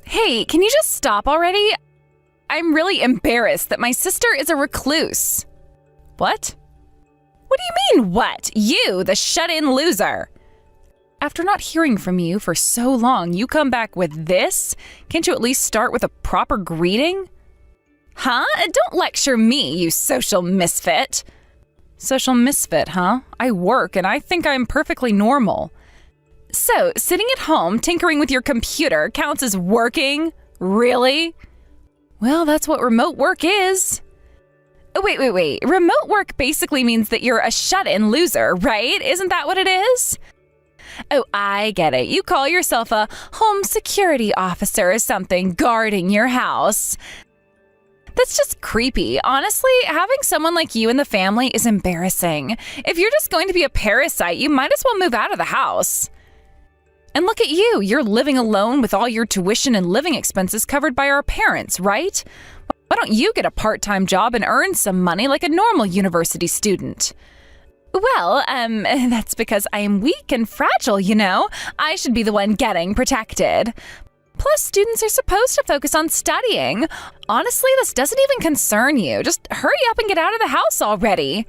Hey, can you just stop already? I'm really embarrassed that my sister is a recluse. What? What do you mean, what? You, the shut-in loser. After not hearing from you for so long, you come back with this? Can't you at least start with a proper greeting? Huh? Don't lecture me, you social misfit. Social misfit, huh? I work and I think I'm perfectly normal. So, sitting at home tinkering with your computer counts as working? Really? Well, that's what remote work is. Wait. Remote work basically means that you're a shut-in loser, right? Isn't that what it is? Oh, I get it. You call yourself a home security officer or something, guarding your house. That's just creepy. Honestly, having someone like you in the family is embarrassing. If you're just going to be a parasite, you might as well move out of the house. And look at you. You're living alone with all your tuition and living expenses covered by our parents, right? Why don't you get a part-time job and earn some money like a normal university student? Well, that's because I am weak and fragile, you know. I should be the one getting protected. Plus, students are supposed to focus on studying. Honestly, this doesn't even concern you. Just hurry up and get out of the house already.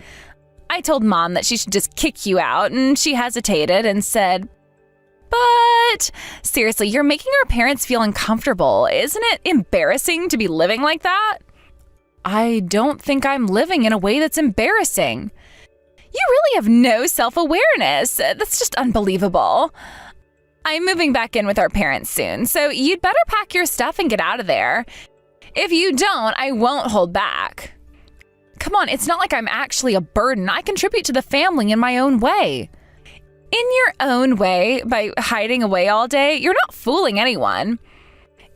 I told Mom that she should just kick you out, and she hesitated and said, but seriously, you're making our parents feel uncomfortable. Isn't it embarrassing to be living like that? I don't think I'm living in a way that's embarrassing. You really have no self-awareness. That's just unbelievable. I'm moving back in with our parents soon, so you'd better pack your stuff and get out of there. If you don't, I won't hold back. Come on, it's not like I'm actually a burden. I contribute to the family in my own way. In your own way, by hiding away all day, you're not fooling anyone.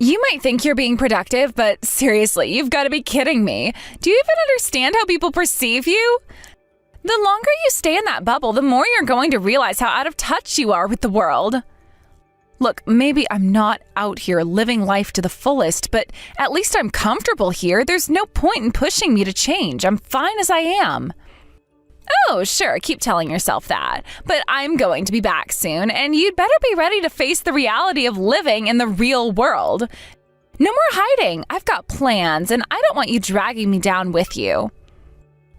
You might think you're being productive, but seriously, you've got to be kidding me. Do you even understand how people perceive you? The longer you stay in that bubble, the more you're going to realize how out of touch you are with the world. Look, maybe I'm not out here living life to the fullest, but at least I'm comfortable here. There's no point in pushing me to change. I'm fine as I am. Oh, sure, keep telling yourself that. But I'm going to be back soon, and you'd better be ready to face the reality of living in the real world. No more hiding. I've got plans, and I don't want you dragging me down with you.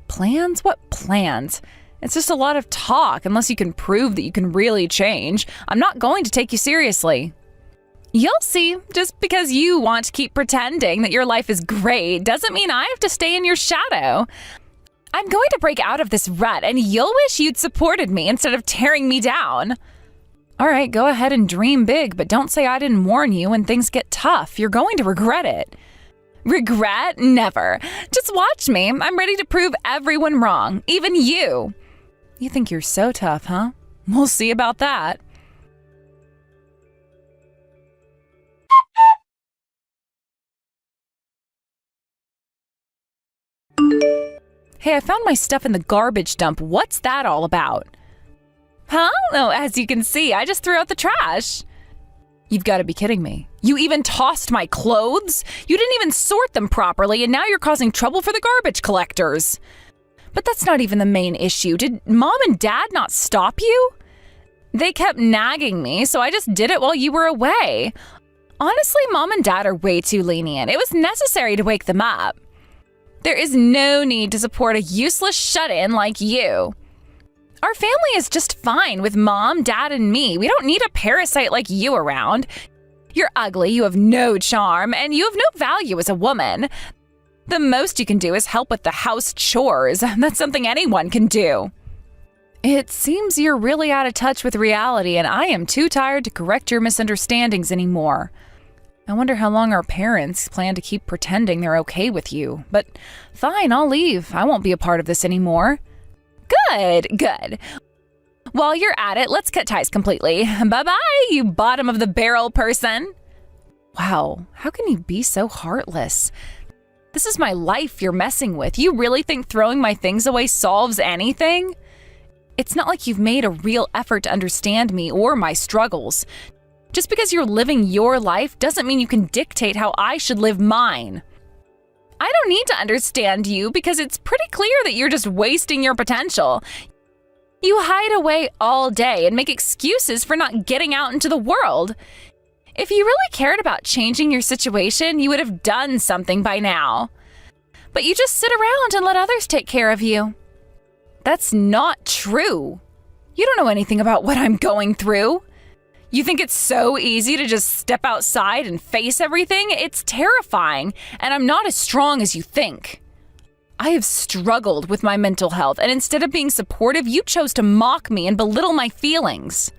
Plans? What plans? It's just a lot of talk, unless you can prove that you can really change. I'm not going to take you seriously. You'll see. Just because you want to keep pretending that your life is great doesn't mean I have to stay in your shadow. I'm going to break out of this rut, and you'll wish you'd supported me instead of tearing me down. All right, go ahead and dream big, but don't say I didn't warn you when things get tough. You're going to regret it. Regret? Never. Just watch me. I'm ready to prove everyone wrong, even you. You think you're so tough, huh? We'll see about that. Hey, I found my stuff in the garbage dump. What's that all about? Huh? Oh, as you can see, I just threw out the trash. You've got to be kidding me. You even tossed my clothes? You didn't even sort them properly, and now you're causing trouble for the garbage collectors. But that's not even the main issue. Did Mom and Dad not stop you? They kept nagging me, so I just did it while you were away. Honestly, Mom and Dad are way too lenient. It was necessary to wake them up. There is no need to support a useless shut-in like you. Our family is just fine with Mom, Dad, and me. We don't need a parasite like you around. You're ugly, you have no charm, and you have no value as a woman. The most you can do is help with the house chores. That's something anyone can do. It seems you're really out of touch with reality, and I am too tired to correct your misunderstandings anymore. I wonder how long our parents plan to keep pretending they're okay with you. But fine, I'll leave. I won't be a part of this anymore. Good. While you're at it, let's cut ties completely. Bye-bye, you bottom-of-the-barrel person. Wow, how can you be so heartless? This is my life you're messing with. You really think throwing my things away solves anything? It's not like you've made a real effort to understand me or my struggles. Just because you're living your life doesn't mean you can dictate how I should live mine. I don't need to understand you because it's pretty clear that you're just wasting your potential. You hide away all day and make excuses for not getting out into the world. If you really cared about changing your situation, you would have done something by now. But you just sit around and let others take care of you. That's not true. You don't know anything about what I'm going through. You think it's so easy to just step outside and face everything? It's terrifying, and I'm not as strong as you think. I have struggled with my mental health, and instead of being supportive, you chose to mock me and belittle my feelings.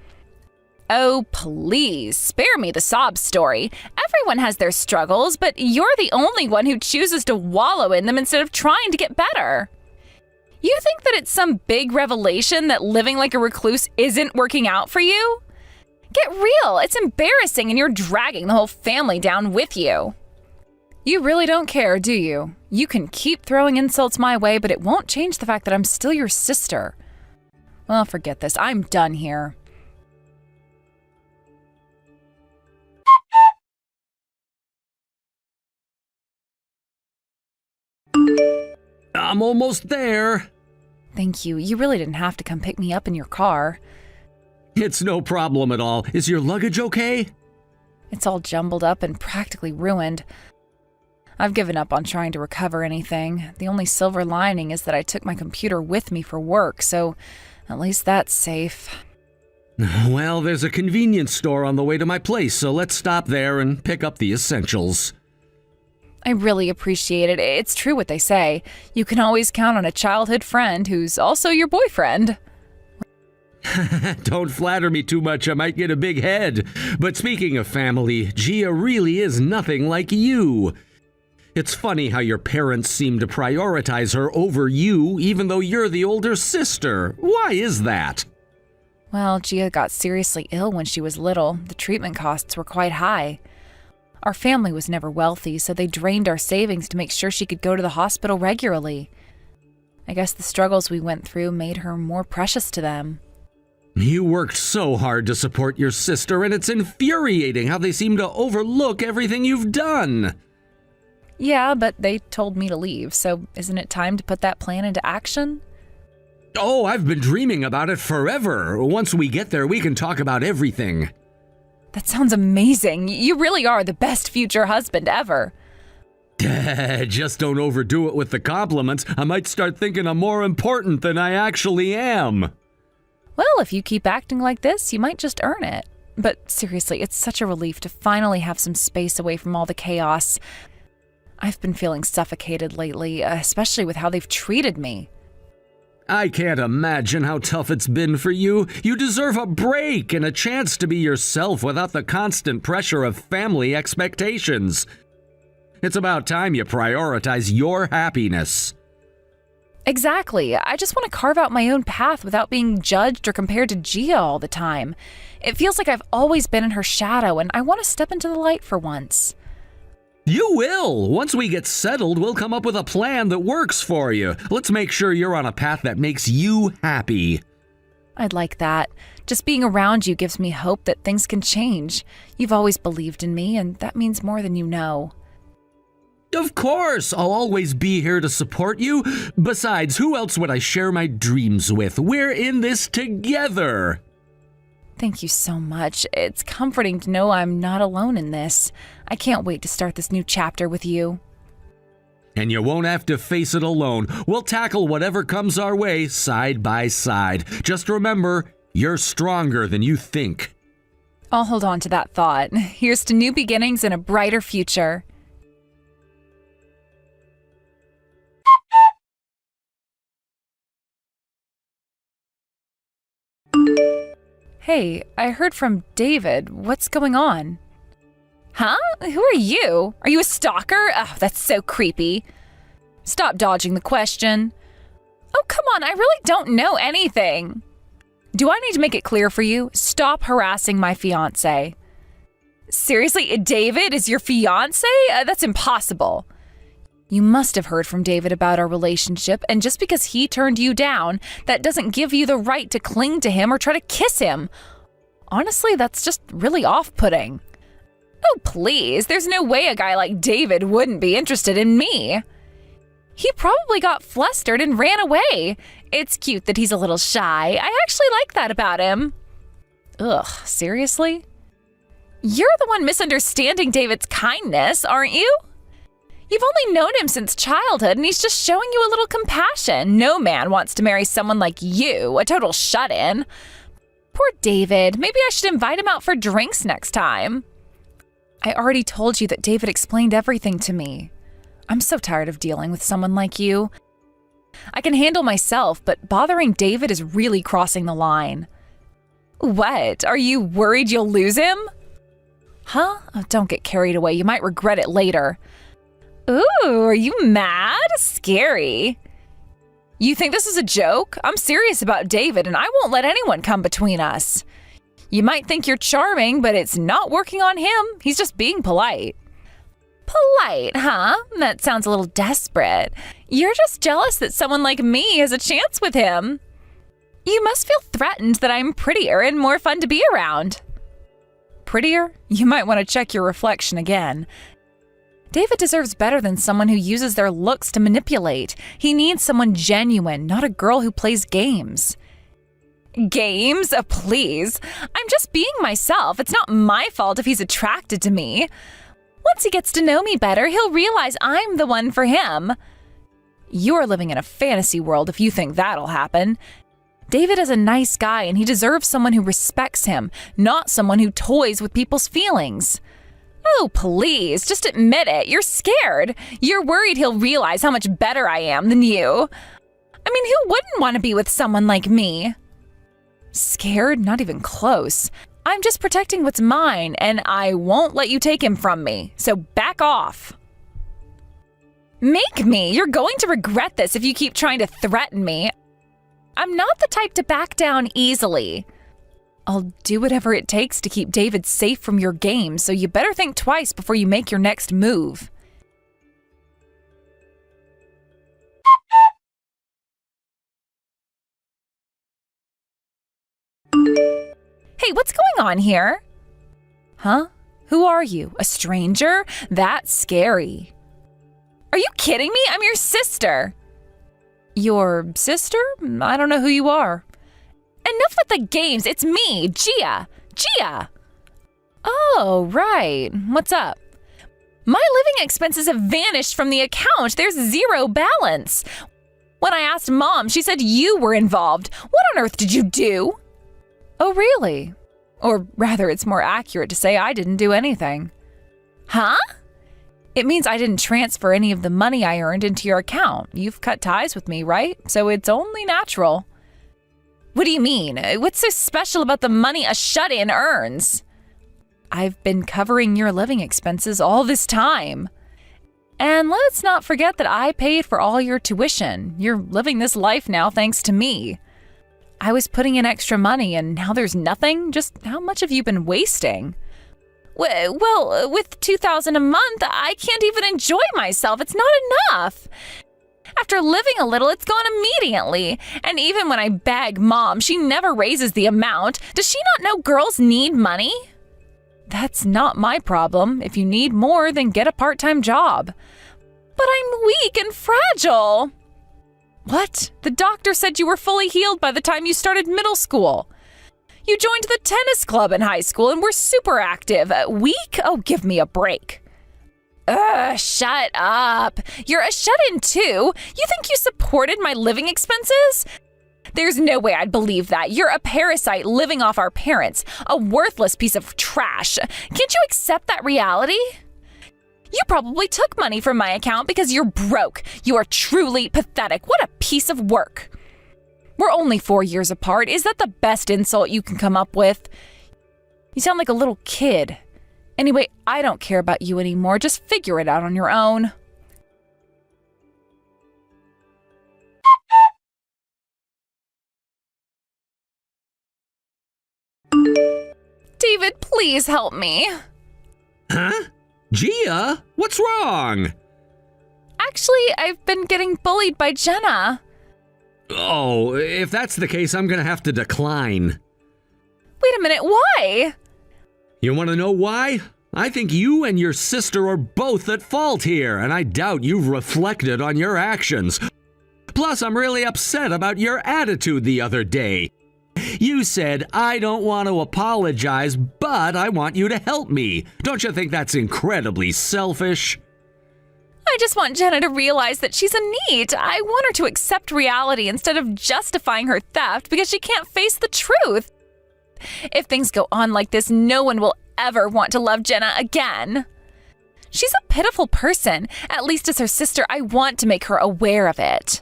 Oh, please, spare me the sob story. Everyone has their struggles, but you're the only one who chooses to wallow in them instead of trying to get better. You think that it's some big revelation that living like a recluse isn't working out for you? Get real, it's embarrassing and you're dragging the whole family down with you. You really don't care, do you? You can keep throwing insults my way, but it won't change the fact that I'm still your sister. Well, forget this, I'm done here. I'm almost there. Thank you. You really didn't have to come pick me up in your car. It's no problem at all. Is your luggage okay? It's all jumbled up and practically ruined. I've given up on trying to recover anything. The only silver lining is that I took my computer with me for work, so at least that's safe. Well, there's a convenience store on the way to my place, so let's stop there and pick up the essentials. I really appreciate it. It's true what they say. You can always count on a childhood friend who's also your boyfriend. Don't flatter me too much, I might get a big head. But speaking of family, Gia really is nothing like you. It's funny how your parents seem to prioritize her over you, even though you're the older sister. Why is that? Well, Gia got seriously ill when she was little. The treatment costs were quite high. Our family was never wealthy, so they drained our savings to make sure she could go to the hospital regularly. I guess the struggles we went through made her more precious to them. You worked so hard to support your sister, and it's infuriating how they seem to overlook everything you've done. Yeah, but they told me to leave, so isn't it time to put that plan into action? Oh, I've been dreaming about it forever. Once we get there, we can talk about everything. That sounds amazing. You really are the best future husband ever. Just don't overdo it with the compliments. I might start thinking I'm more important than I actually am. Well, if you keep acting like this, you might just earn it. But seriously, it's such a relief to finally have some space away from all the chaos. I've been feeling suffocated lately, especially with how they've treated me. I can't imagine how tough it's been for you. You deserve a break and a chance to be yourself without the constant pressure of family expectations. It's about time you prioritize your happiness. Exactly. I just want to carve out my own path without being judged or compared to Gia all the time. It feels like I've always been in her shadow, and I want to step into the light for once. You will! Once we get settled, we'll come up with a plan that works for you. Let's make sure you're on a path that makes you happy. I'd like that. Just being around you gives me hope that things can change. You've always believed in me, and that means more than you know. Of course! I'll always be here to support you. Besides, who else would I share my dreams with? We're in this together! Thank you so much. It's comforting to know I'm not alone in this. I can't wait to start this new chapter with you. And you won't have to face it alone. We'll tackle whatever comes our way side by side. Just remember, you're stronger than you think. I'll hold on to that thought. Here's to new beginnings and a brighter future. Hey, I heard from David. What's going on? Huh? Who are you? Are you a stalker? Oh, that's so creepy. Stop dodging the question. Oh, come on, I really don't know anything. Do I need to make it clear for you? Stop harassing my fiancé. Seriously, David is your fiancé? That's impossible. You must have heard from David about our relationship, and just because he turned you down, that doesn't give you the right to cling to him or try to kiss him. Honestly, that's just really off-putting. Oh, please, there's no way a guy like David wouldn't be interested in me. He probably got flustered and ran away. It's cute that he's a little shy. I actually like that about him. Ugh, seriously? You're the one misunderstanding David's kindness, aren't you? You've only known him since childhood, and he's just showing you a little compassion. No man wants to marry someone like you, a total shut-in. Poor David. Maybe I should invite him out for drinks next time. I already told you that David explained everything to me. I'm so tired of dealing with someone like you. I can handle myself, but bothering David is really crossing the line. What? Are you worried you'll lose him? Huh? Oh, don't get carried away. You might regret it later. Ooh, are you mad? Scary. You think this is a joke? I'm serious about David, and I won't let anyone come between us. You might think you're charming, but it's not working on him. He's just being polite. Polite, huh? That sounds a little desperate. You're just jealous that someone like me has a chance with him. You must feel threatened that I'm prettier and more fun to be around. Prettier? You might want to check your reflection again. David deserves better than someone who uses their looks to manipulate. He needs someone genuine, not a girl who plays games. Games? Please. I'm just being myself. It's not my fault if he's attracted to me. Once he gets to know me better, he'll realize I'm the one for him. You're living in a fantasy world if you think that'll happen. David is a nice guy, and he deserves someone who respects him, not someone who toys with people's feelings. Oh, please, just admit it. You're scared. You're worried he'll realize how much better I am than you. I mean, who wouldn't want to be with someone like me? Scared? Not even close. I'm just protecting what's mine, and I won't let you take him from me, so back off. Make me! You're going to regret this if you keep trying to threaten me. I'm not the type to back down easily. I'll do whatever it takes to keep David safe from your games, so you better think twice before you make your next move. Hey, what's going on here? Huh? Who are you? A stranger? That's scary. Are you kidding me? I'm your sister. Your sister? I don't know who you are. Enough with the games. It's me, Gia. Gia. Oh, right. What's up? My living expenses have vanished from the account. There's zero balance. When I asked Mom, she said you were involved. What on earth did you do? Oh, really? Or rather, it's more accurate to say I didn't do anything. Huh? It means I didn't transfer any of the money I earned into your account. You've cut ties with me, right? So it's only natural. What do you mean? What's so special about the money a shut-in earns? I've been covering your living expenses all this time. And let's not forget that I paid for all your tuition. You're living this life now thanks to me. I was putting in extra money and now there's nothing? Just how much have you been wasting? Well, with $2,000 a month, I can't even enjoy myself. It's not enough. After living a little, it's gone immediately. And even when I beg Mom, she never raises the amount. Does she not know girls need money? That's not my problem. If you need more, then get a part-time job. But I'm weak and fragile. What? The doctor said you were fully healed by the time you started middle school. You joined the tennis club in high school and were super active. Weak? Oh, give me a break. Shut up. You're a shut-in too. You think you supported my living expenses? There's no way I'd believe that. You're a parasite living off our parents, a worthless piece of trash. Can't you accept that reality? You probably took money from my account because you're broke. You are truly pathetic. What a piece of work. We're only 4 years apart. Is that the best insult you can come up with? You sound like a little kid. Anyway, I don't care about you anymore. Just figure it out on your own. David, please help me. Huh? Gia? What's wrong? Actually, I've been getting bullied by Jenna. Oh, if that's the case, I'm gonna have to decline. Wait a minute, why? You want to know why? I think you and your sister are both at fault here, and I doubt you've reflected on your actions. Plus, I'm really upset about your attitude the other day. You said, I don't want to apologize, but I want you to help me. Don't you think that's incredibly selfish? I just want Jenna to realize that she's a NEET. I want her to accept reality instead of justifying her theft because she can't face the truth. If things go on like this, no one will ever want to love Jenna again. She's a pitiful person. At least as her sister, I want to make her aware of it.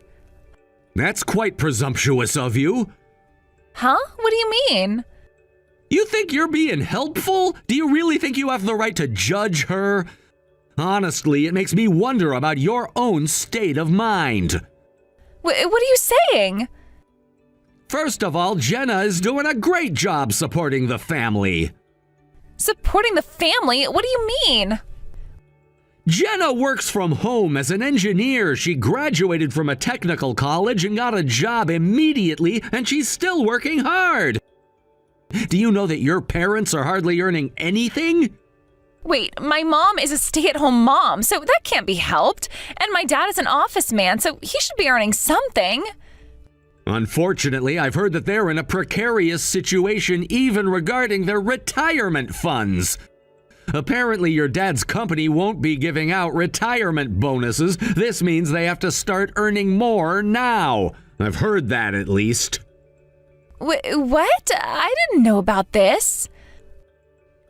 That's quite presumptuous of you. Huh? What do you mean? You think you're being helpful? Do you really think you have the right to judge her? Honestly, it makes me wonder about your own state of mind. What are you saying? First of all, Jenna is doing a great job supporting the family. Supporting the family? What do you mean? Jenna works from home as an engineer. She graduated from a technical college and got a job immediately, and she's still working hard. Do you know that your parents are hardly earning anything? Wait, my mom is a stay-at-home mom, so that can't be helped. And my dad is an office man, so he should be earning something. Unfortunately, I've heard that they're in a precarious situation even regarding their retirement funds. Apparently, your dad's company won't be giving out retirement bonuses. This means they have to start earning more now. I've heard that at least. What? I didn't know about this.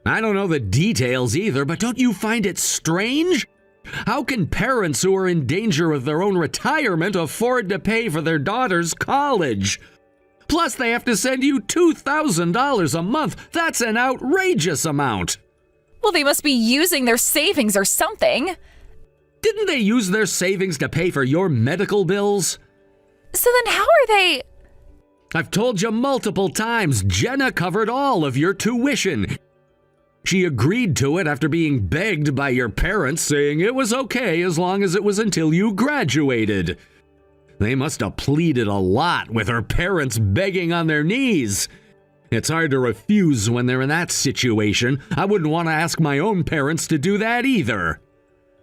I don't know the details either, but don't you find it strange? How can parents who are in danger of their own retirement afford to pay for their daughter's college? Plus, they have to send you $2,000 a month. That's an outrageous amount. Well, they must be using their savings or something. Didn't they use their savings to pay for your medical bills? So then how are they... I've told you multiple times, Jenna covered all of your tuition. She agreed to it after being begged by your parents, saying it was okay as long as it was until you graduated. They must have pleaded a lot with her parents begging on their knees. It's hard to refuse when they're in that situation. I wouldn't want to ask my own parents to do that either.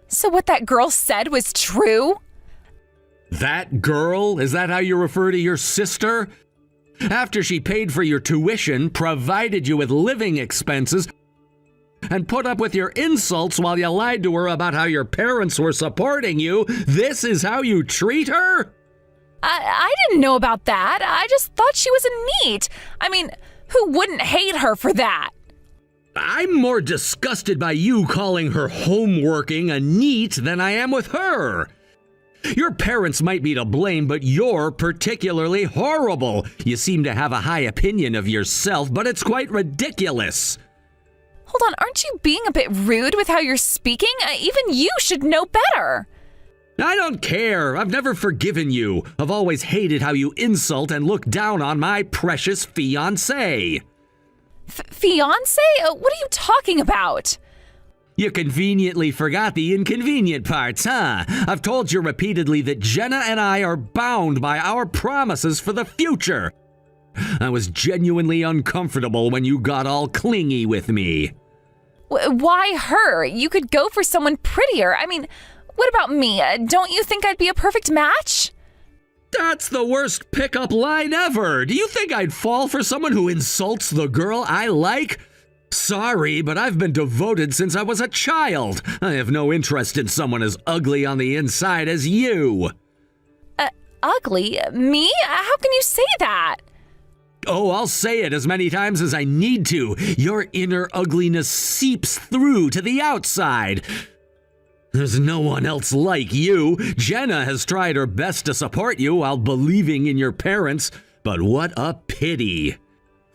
So what that girl said was true? That girl? Is that how you refer to your sister? After she paid for your tuition, provided you with living expenses, and put up with your insults while you lied to her about how your parents were supporting you, this is how you treat her? I didn't know about that. I just thought she was a NEET. I mean, who wouldn't hate her for that? I'm more disgusted by you calling her homeworking a NEET than I am with her. Your parents might be to blame, but you're particularly horrible. You seem to have a high opinion of yourself, but it's quite ridiculous. Hold on, aren't you being a bit rude with how you're speaking? Even you should know better. I don't care. I've never forgiven you. I've always hated how you insult and look down on my precious fiancé. Fiancé? What are you talking about? You conveniently forgot the inconvenient parts, huh? I've told you repeatedly that Jenna and I are bound by our promises for the future. I was genuinely uncomfortable when you got all clingy with me. Why her? You could go for someone prettier. I mean, what about me? Don't you think I'd be a perfect match? That's the worst pickup line ever. Do you think I'd fall for someone who insults the girl I like? Sorry, but I've been devoted since I was a child. I have no interest in someone as ugly on the inside as you. Ugly? Me? How can you say that? Oh, I'll say it as many times as I need to. Your inner ugliness seeps through to the outside. There's no one else like you. Jenna has tried her best to support you while believing in your parents, but what a pity.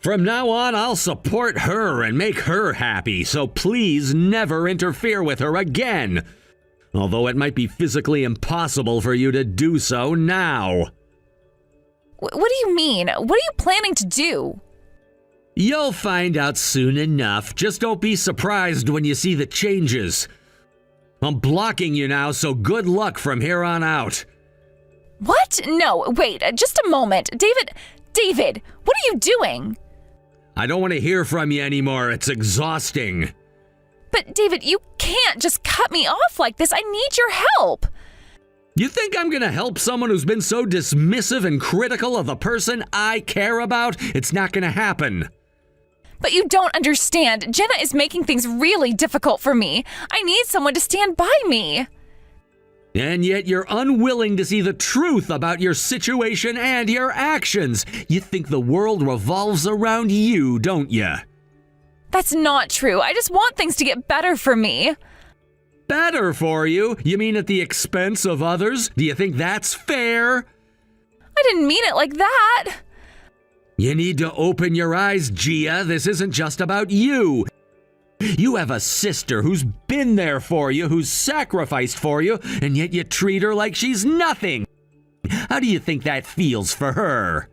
From now on, I'll support her and make her happy, so please never interfere with her again. Although it might be physically impossible for you to do so now. What do you mean? What are you planning to do? You'll find out soon enough. Just don't be surprised when you see the changes. I'm blocking you now, so good luck from here on out. What? No, wait, just a moment. David, what are you doing? I don't want to hear from you anymore. It's exhausting. But David, you can't just cut me off like this. I need your help. You think I'm gonna help someone who's been so dismissive and critical of the person I care about? It's not gonna happen. But you don't understand. Jenna is making things really difficult for me. I need someone to stand by me. And yet you're unwilling to see the truth about your situation and your actions. You think the world revolves around you, don't you? That's not true. I just want things to get better for me. Better for you? You mean at the expense of others? Do you think that's fair? I didn't mean it like that. You need to open your eyes, Gia. This isn't just about you. You have a sister who's been there for you, who's sacrificed for you, and yet you treat her like she's nothing. How do you think that feels for her?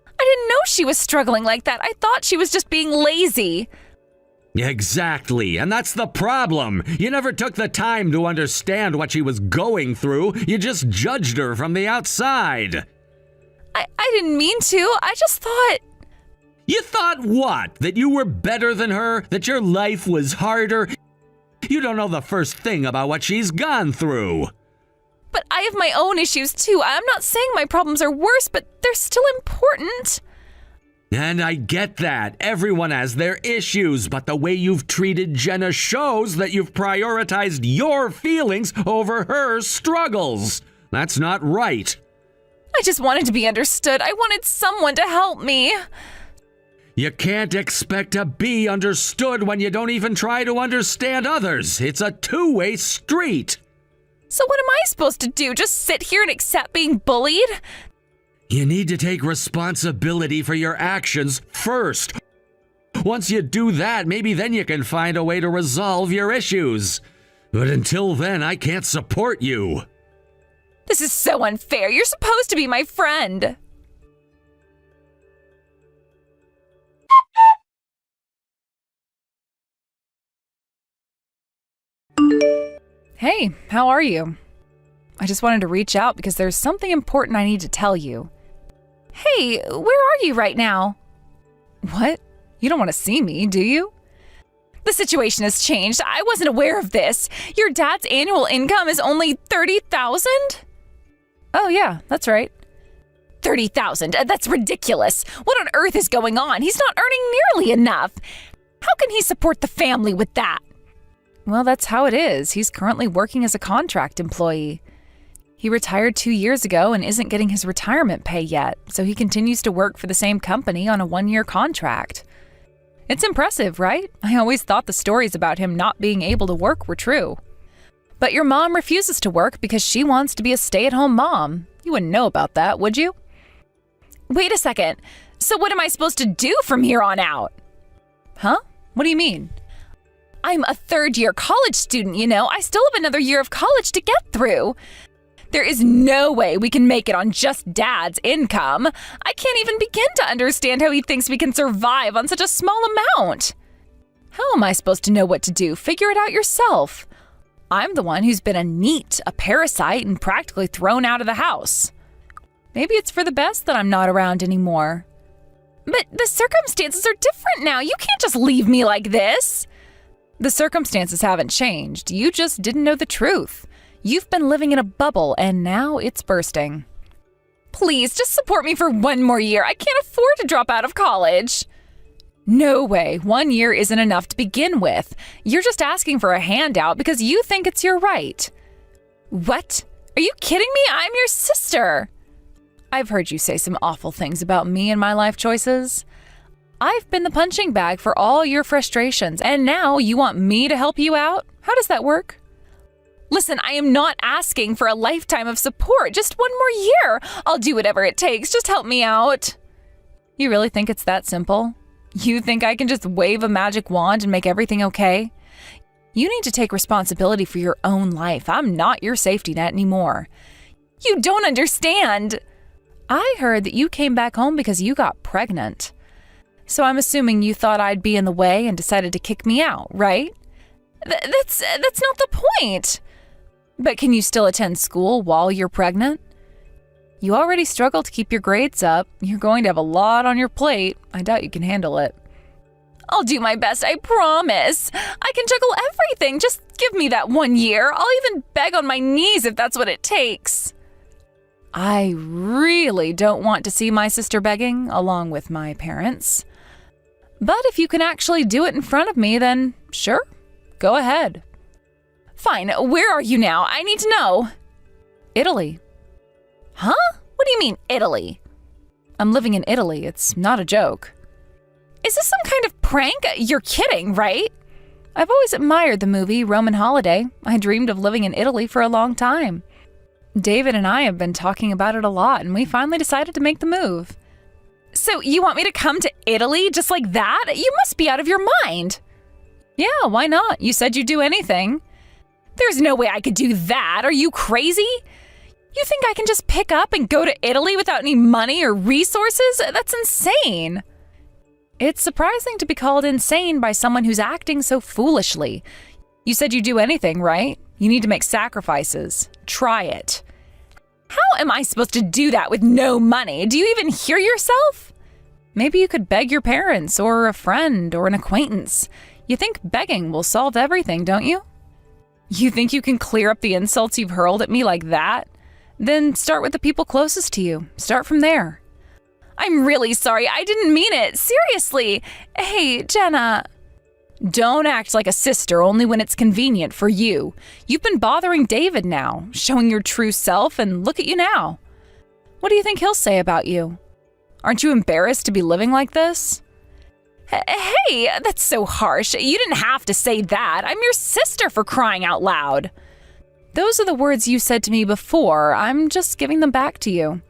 I didn't know she was struggling like that. I thought she was just being lazy. Exactly, and that's the problem. You never took the time to understand what she was going through. You just judged her from the outside. I didn't mean to. I just thought... You thought what? That you were better than her? That your life was harder? You don't know the first thing about what she's gone through. But I have my own issues too. I'm not saying my problems are worse, but they're still important. And I get that. Everyone has their issues, but the way you've treated Jenna shows that you've prioritized your feelings over her struggles. That's not right. I just wanted to be understood. I wanted someone to help me. You can't expect to be understood when you don't even try to understand others. It's a two-way street. So what am I supposed to do? Just sit here and accept being bullied? You need to take responsibility for your actions first. Once you do that, maybe then you can find a way to resolve your issues. But until then, I can't support you. This is so unfair. You're supposed to be my friend. Hey, how are you? I just wanted to reach out because there's something important I need to tell you. Hey, where are you right now? What? You don't want to see me, do you? The situation has changed. I wasn't aware of this. Your dad's annual income is only $30,000? Oh yeah, that's right. $30,000. That's ridiculous. What on earth is going on? He's not earning nearly enough. How can he support the family with that? Well, that's how it is. He's currently working as a contract employee. He retired 2 years ago and isn't getting his retirement pay yet, so he continues to work for the same company on a 1-year contract. It's impressive, right? I always thought the stories about him not being able to work were true. But your mom refuses to work because she wants to be a stay-at-home mom. You wouldn't know about that, would you? Wait a second. So what am I supposed to do from here on out? Huh? What do you mean? I'm a third-year college student, you know. I still have another year of college to get through. There is no way we can make it on just Dad's income. I can't even begin to understand how he thinks we can survive on such a small amount. How am I supposed to know what to do? Figure it out yourself. I'm the one who's been a NEET, a parasite, and practically thrown out of the house. Maybe it's for the best that I'm not around anymore. But the circumstances are different now. You can't just leave me like this. The circumstances haven't changed. You just didn't know the truth. You've been living in a bubble, and now it's bursting. Please, just support me for 1 more year. I can't afford to drop out of college. No way. 1 year isn't enough to begin with. You're just asking for a handout because you think it's your right. What? Are you kidding me? I'm your sister. I've heard you say some awful things about me and my life choices. I've been the punching bag for all your frustrations, and now you want me to help you out? How does that work? Listen, I am not asking for a lifetime of support. Just 1 more year. I'll do whatever it takes. Just help me out. You really think it's that simple? You think I can just wave a magic wand and make everything okay? You need to take responsibility for your own life. I'm not your safety net anymore. You don't understand. I heard that you came back home because you got pregnant. So I'm assuming you thought I'd be in the way and decided to kick me out, right? That's not the point. But can you still attend school while you're pregnant? You already struggle to keep your grades up. You're going to have a lot on your plate. I doubt you can handle it. I'll do my best, I promise. I can juggle everything. Just give me that 1 year. I'll even beg on my knees if that's what it takes. I really don't want to see my sister begging along with my parents. But if you can actually do it in front of me, then sure, go ahead. Fine, where are you now? I need to know. Italy. Huh? What do you mean, Italy? I'm living in Italy. It's not a joke. Is this some kind of prank? You're kidding, right? I've always admired the movie Roman Holiday. I dreamed of living in Italy for a long time. David and I have been talking about it a lot, and we finally decided to make the move. So you want me to come to Italy just like that? You must be out of your mind. Yeah, why not? You said you'd do anything. There's no way I could do that. Are you crazy? You think I can just pick up and go to Italy without any money or resources? That's insane. It's surprising to be called insane by someone who's acting so foolishly. You said you'd do anything, right? You need to make sacrifices. Try it. How am I supposed to do that with no money? Do you even hear yourself? Maybe you could beg your parents or a friend or an acquaintance. You think begging will solve everything, don't you? You think you can clear up the insults you've hurled at me like that? Then start with the people closest to you. Start from there. I'm really sorry. I didn't mean it. Seriously. Hey, Jenna. Don't act like a sister only when it's convenient for you. You've been bothering David now, showing your true self, and look at you now. What do you think he'll say about you? Aren't you embarrassed to be living like this? Hey, that's so harsh. You didn't have to say that. I'm your sister, for crying out loud. Those are the words you said to me before. I'm just giving them back to you.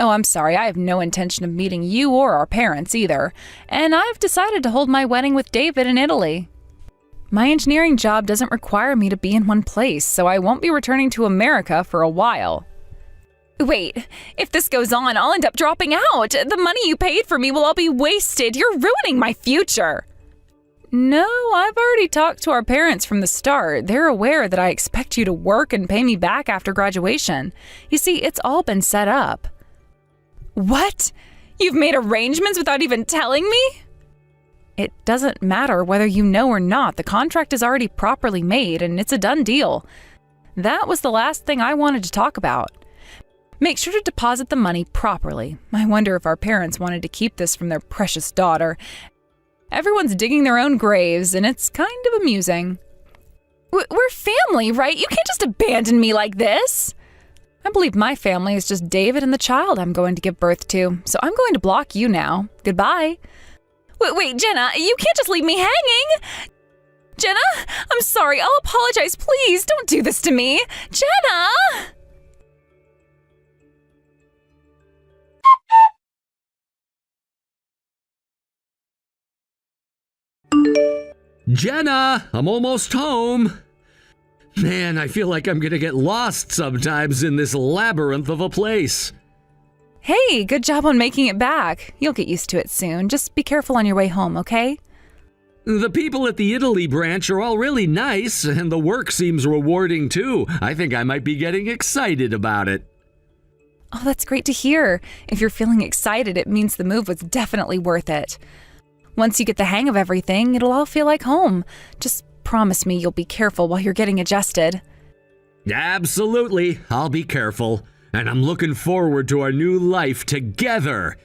Oh, I'm sorry. I have no intention of meeting you or our parents either. And I've decided to hold my wedding with David in Italy. My engineering job doesn't require me to be in one place, so I won't be returning to America for a while. Wait, if this goes on, I'll end up dropping out. The money you paid for me will all be wasted. You're ruining my future. No, I've already talked to our parents from the start. They're aware that I expect you to work and pay me back after graduation. You see, it's all been set up. What? You've made arrangements without even telling me? It doesn't matter whether you know or not. The contract is already properly made, and it's a done deal. That was the last thing I wanted to talk about. Make sure to deposit the money properly. I wonder if our parents wanted to keep this from their precious daughter. Everyone's digging their own graves, and it's kind of amusing. We're family, right? You can't just abandon me like this. I believe my family is just David and the child I'm going to give birth to, so I'm going to block you now. Goodbye. Wait, Jenna, you can't just leave me hanging. Jenna, I'm sorry. I'll apologize. Please, don't do this to me. Jenna! Jenna, I'm almost home. Man, I feel like I'm gonna get lost sometimes in this labyrinth of a place. Hey, good job on making it back. You'll get used to it soon. Just be careful on your way home, okay? The people at the Italy branch are all really nice, and the work seems rewarding too. I think I might be getting excited about it. Oh, that's great to hear. If you're feeling excited, it means the move was definitely worth it. Once you get the hang of everything, it'll all feel like home. Just promise me you'll be careful while you're getting adjusted. Absolutely, I'll be careful. And I'm looking forward to our new life together.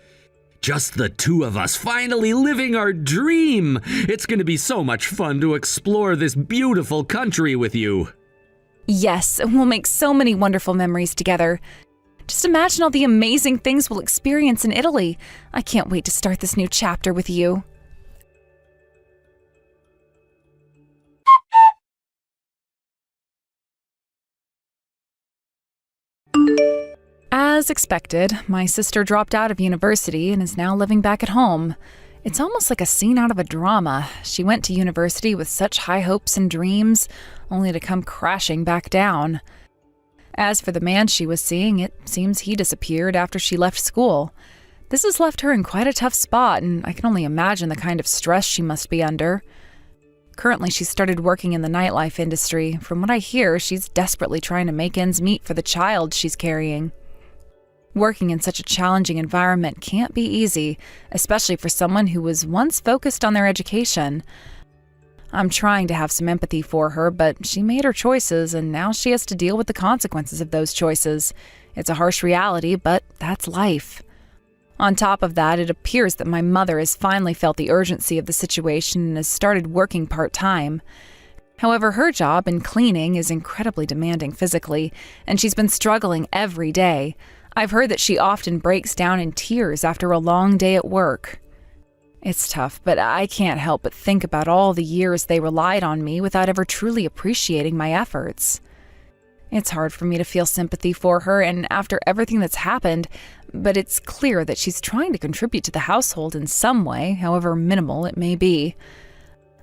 Just the two of us finally living our dream. It's going to be so much fun to explore this beautiful country with you. Yes, we'll make so many wonderful memories together. Just imagine all the amazing things we'll experience in Italy. I can't wait to start this new chapter with you. As expected, my sister dropped out of university and is now living back at home. It's almost like a scene out of a drama. She went to university with such high hopes and dreams, only to come crashing back down. As for the man she was seeing, it seems he disappeared after she left school. This has left her in quite a tough spot, and I can only imagine the kind of stress she must be under. Currently, she's started working in the nightlife industry. From what I hear, she's desperately trying to make ends meet for the child she's carrying. Working in such a challenging environment can't be easy, especially for someone who was once focused on their education. I'm trying to have some empathy for her, but she made her choices, and now she has to deal with the consequences of those choices. It's a harsh reality, but that's life. On top of that, it appears that my mother has finally felt the urgency of the situation and has started working part-time. However, her job in cleaning is incredibly demanding physically, and she's been struggling every day. I've heard that she often breaks down in tears after a long day at work. It's tough, but I can't help but think about all the years they relied on me without ever truly appreciating my efforts. It's hard for me to feel sympathy for her and after everything that's happened, but it's clear that she's trying to contribute to the household in some way, however minimal it may be.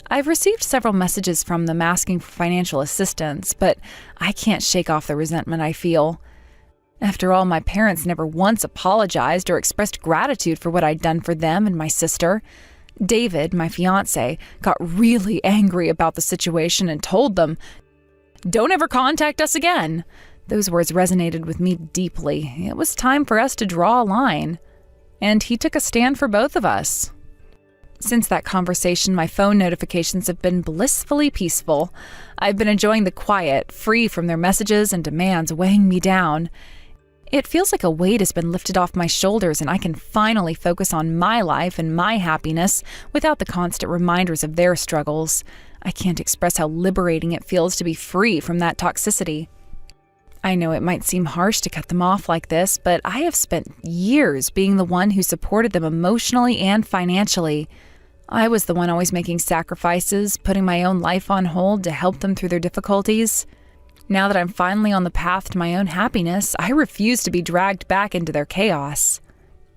I've received several messages from them asking for financial assistance, but I can't shake off the resentment I feel. After all, my parents never once apologized or expressed gratitude for what I'd done for them and my sister. David, my fiancé, got really angry about the situation and told them, "Don't ever contact us again." Those words resonated with me deeply. It was time for us to draw a line. And he took a stand for both of us. Since that conversation, my phone notifications have been blissfully peaceful. I've been enjoying the quiet, free from their messages and demands weighing me down. It feels like a weight has been lifted off my shoulders and I can finally focus on my life and my happiness without the constant reminders of their struggles. I can't express how liberating it feels to be free from that toxicity. I know it might seem harsh to cut them off like this, but I have spent years being the one who supported them emotionally and financially. I was the one always making sacrifices, putting my own life on hold to help them through their difficulties. Now that I'm finally on the path to my own happiness, I refuse to be dragged back into their chaos.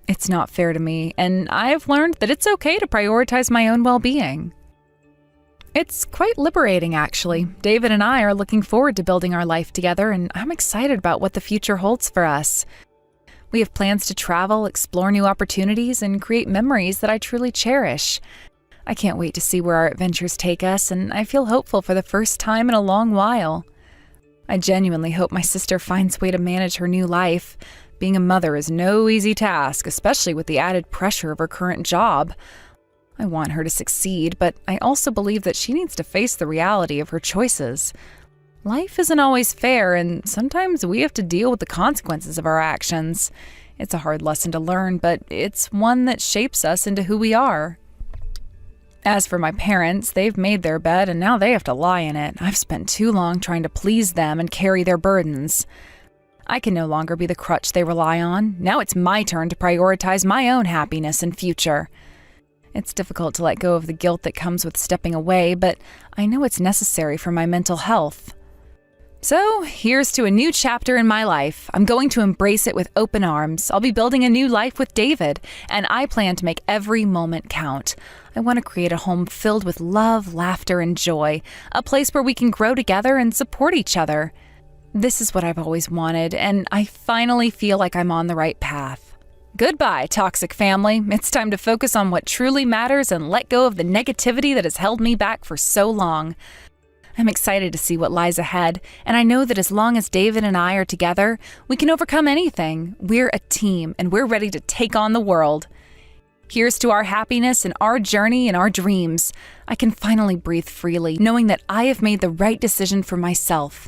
It's not fair to me, and I've learned that it's okay to prioritize my own well-being. It's quite liberating, actually. David and I are looking forward to building our life together, and I'm excited about what the future holds for us. We have plans to travel, explore new opportunities, and create memories that I truly cherish. I can't wait to see where our adventures take us, and I feel hopeful for the first time in a long while. I genuinely hope my sister finds a way to manage her new life. Being a mother is no easy task, especially with the added pressure of her current job. I want her to succeed, but I also believe that she needs to face the reality of her choices. Life isn't always fair, and sometimes we have to deal with the consequences of our actions. It's a hard lesson to learn, but it's one that shapes us into who we are. As for my parents, they've made their bed and now they have to lie in it. I've spent too long trying to please them and carry their burdens. I can no longer be the crutch they rely on. Now it's my turn to prioritize my own happiness and future. It's difficult to let go of the guilt that comes with stepping away, but I know it's necessary for my mental health. So, here's to a new chapter in my life. I'm going to embrace it with open arms. I'll be building a new life with David, and I plan to make every moment count. I want to create a home filled with love, laughter, and joy, a place where we can grow together and support each other. This is what I've always wanted, and I finally feel like I'm on the right path. Goodbye, toxic family. It's time to focus on what truly matters and let go of the negativity that has held me back for so long. I'm excited to see what lies ahead, and I know that as long as David and I are together, we can overcome anything. We're a team, and we're ready to take on the world. Here's to our happiness and our journey and our dreams. I can finally breathe freely, knowing that I have made the right decision for myself.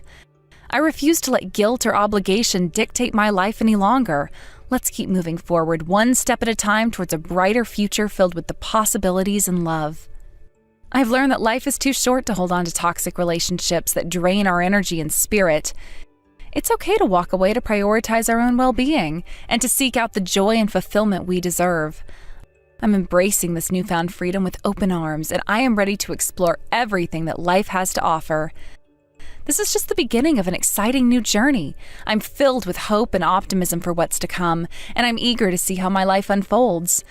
I refuse to let guilt or obligation dictate my life any longer. Let's keep moving forward, one step at a time towards a brighter future filled with the possibilities and love. I've learned that life is too short to hold on to toxic relationships that drain our energy and spirit. It's okay to walk away to prioritize our own well-being and to seek out the joy and fulfillment we deserve. I'm embracing this newfound freedom with open arms, and I am ready to explore everything that life has to offer. This is just the beginning of an exciting new journey. I'm filled with hope and optimism for what's to come, and I'm eager to see how my life unfolds.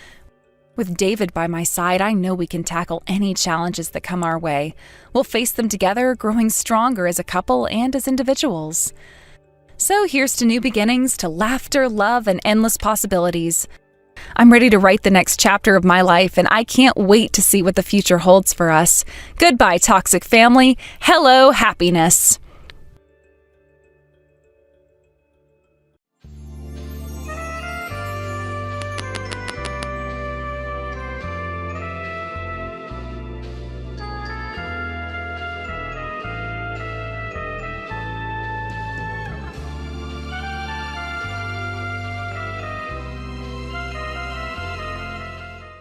With David by my side, I know we can tackle any challenges that come our way. We'll face them together, growing stronger as a couple and as individuals. So here's to new beginnings, to laughter, love, and endless possibilities. I'm ready to write the next chapter of my life, and I can't wait to see what the future holds for us. Goodbye, toxic family. Hello, happiness.